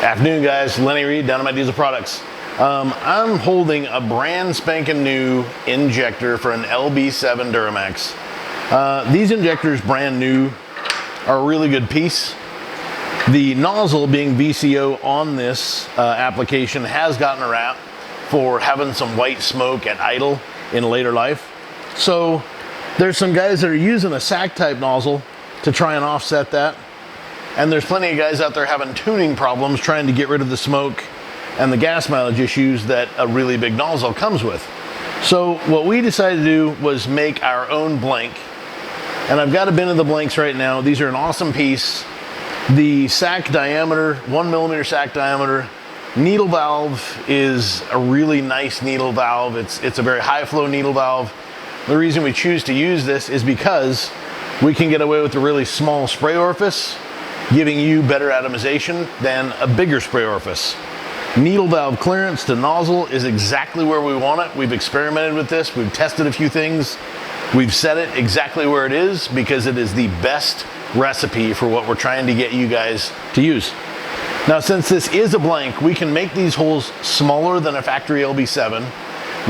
Afternoon guys, Lenny Reed, Dynomite Diesel Products. I'm holding a brand spanking new injector for an LB7 Duramax. These injectors, brand new, are a really good piece. The nozzle being VCO on this application has gotten a rap for having some white smoke at idle in later life. So there's some guys that are using a sack type nozzle to try and offset that. And there's plenty of guys out there having tuning problems trying to get rid of the smoke and the gas mileage issues that a really big nozzle comes with. So what we decided to do was make our own blank. And I've got a bin of the blanks right now. These are an awesome piece. The sack diameter, 1mm sack diameter. Needle valve is a really nice needle valve. It's a very high flow needle valve. The reason we choose to use this is because we can get away with a really small spray orifice, giving you better atomization than a bigger spray orifice. Needle valve clearance to nozzle is exactly where we want it. We've experimented with this, we've tested a few things. We've set it exactly where it is because it is the best recipe for what we're trying to get you guys to use. Now, since this is a blank, we can make these holes smaller than a factory LB7.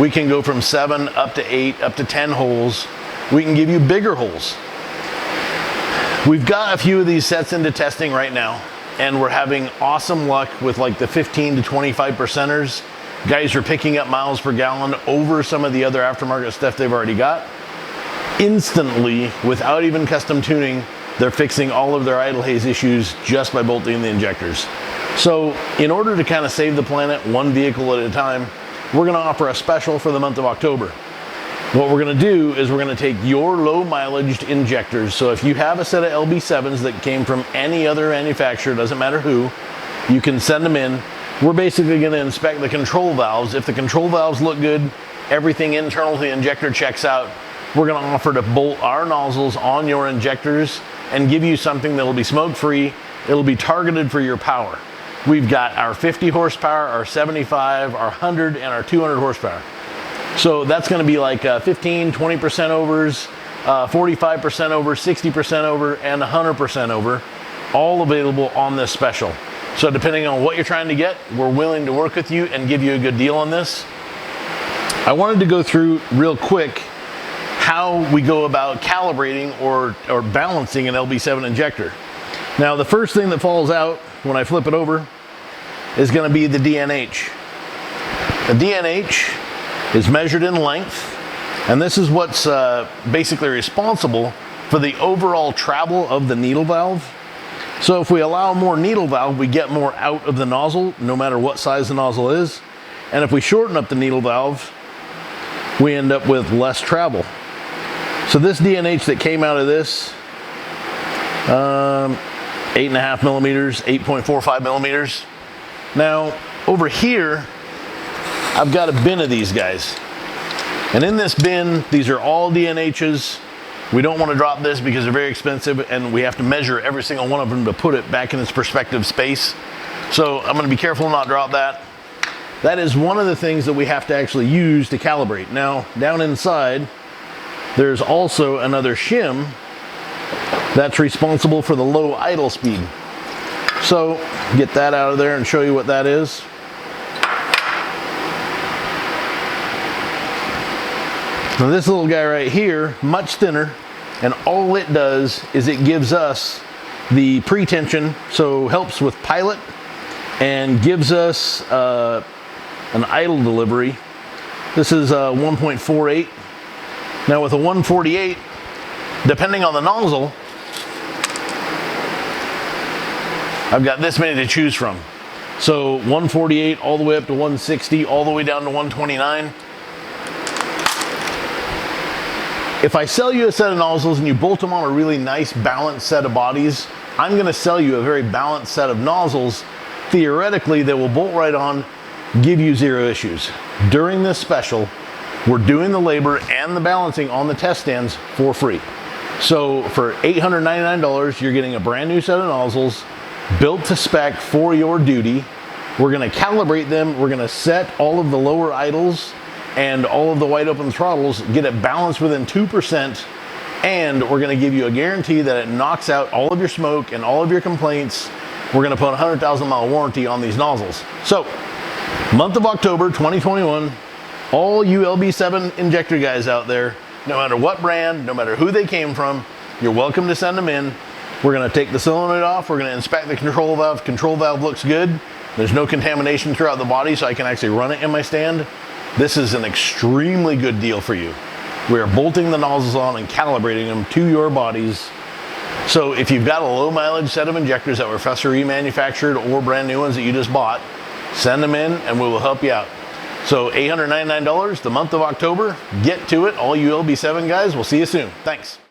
We can go from 7 up to 8, up to 10 holes. We can give you bigger holes. We've got a few of these sets into testing right now, and we're having awesome luck with like the 15 to 25%ers. Guys are picking up miles per gallon over some of the other aftermarket stuff they've already got. Instantly, without even custom tuning, they're fixing all of their idle haze issues just by bolting the injectors. So in order to kind of save the planet one vehicle at a time, we're gonna offer a special for the month of October. What we're gonna do is we're gonna take your low mileaged injectors. So if you have a set of LB7s that came from any other manufacturer, doesn't matter who, you can send them in. We're basically gonna inspect the control valves. If the control valves look good, everything internal to the injector checks out, we're gonna offer to bolt our nozzles on your injectors and give you something that'll be smoke-free. It'll be targeted for your power. We've got our 50 horsepower, our 75, our 100, and our 200 horsepower. So that's gonna be like 15, 20% overs, 45% over, 60% over, and 100% over, all available on this special. So depending on what you're trying to get, we're willing to work with you and give you a good deal on this. I wanted to go through real quick how we go about calibrating or balancing an LB7 injector. Now, the first thing that falls out when I flip it over is gonna be the DNH. The DNH is measured in length, and this is what's basically responsible for the overall travel of the needle valve. So if we allow more needle valve, we get more out of the nozzle, no matter what size the nozzle is. And if we shorten up the needle valve, we end up with less travel. So this DNH that came out of this, 8.5 millimeters, 8.45 millimeters. Now, over here, I've got a bin of these guys. And in this bin, these are all DNHs. We don't want to drop this because they're very expensive and we have to measure every single one of them to put it back in its perspective space. So I'm going to be careful not drop that. That is one of the things that we have to actually use to calibrate. Now, down inside, there's also another shim that's responsible for the low idle speed. So get that out of there and show you what that is. Now this little guy right here, much thinner, and all it does is it gives us the pre-tension, so helps with pilot and gives us an idle delivery. This is 1.48. Now with a 148, depending on the nozzle, I've got this many to choose from. So 148 all the way up to 160, all the way down to 129. If I sell you a set of nozzles and you bolt them on a really nice balanced set of bodies, I'm gonna sell you a very balanced set of nozzles. Theoretically, they will bolt right on, give you zero issues. During this special, we're doing the labor and the balancing on the test stands for free. So for $899, you're getting a brand new set of nozzles built to spec for your duty. We're gonna calibrate them. We're gonna set all of the lower idles and all of the wide open throttles, get it balanced within 2%, and we're gonna give you a guarantee that it knocks out all of your smoke and all of your complaints. We're gonna put a 100,000 mile warranty on these nozzles. So, month of October 2021, all you LB7 injector guys out there, no matter what brand, no matter who they came from, you're welcome to send them in. We're gonna take the solenoid off, we're gonna inspect the control valve. Control valve looks good. There's no contamination throughout the body, so I can actually run it in my stand. This is an extremely good deal for you. We are bolting the nozzles on and calibrating them to your bodies. So if you've got a low mileage set of injectors that were factory manufactured or brand new ones that you just bought, send them in and we will help you out. So $899, the month of October, get to it. All you LB7 guys, we'll see you soon. Thanks.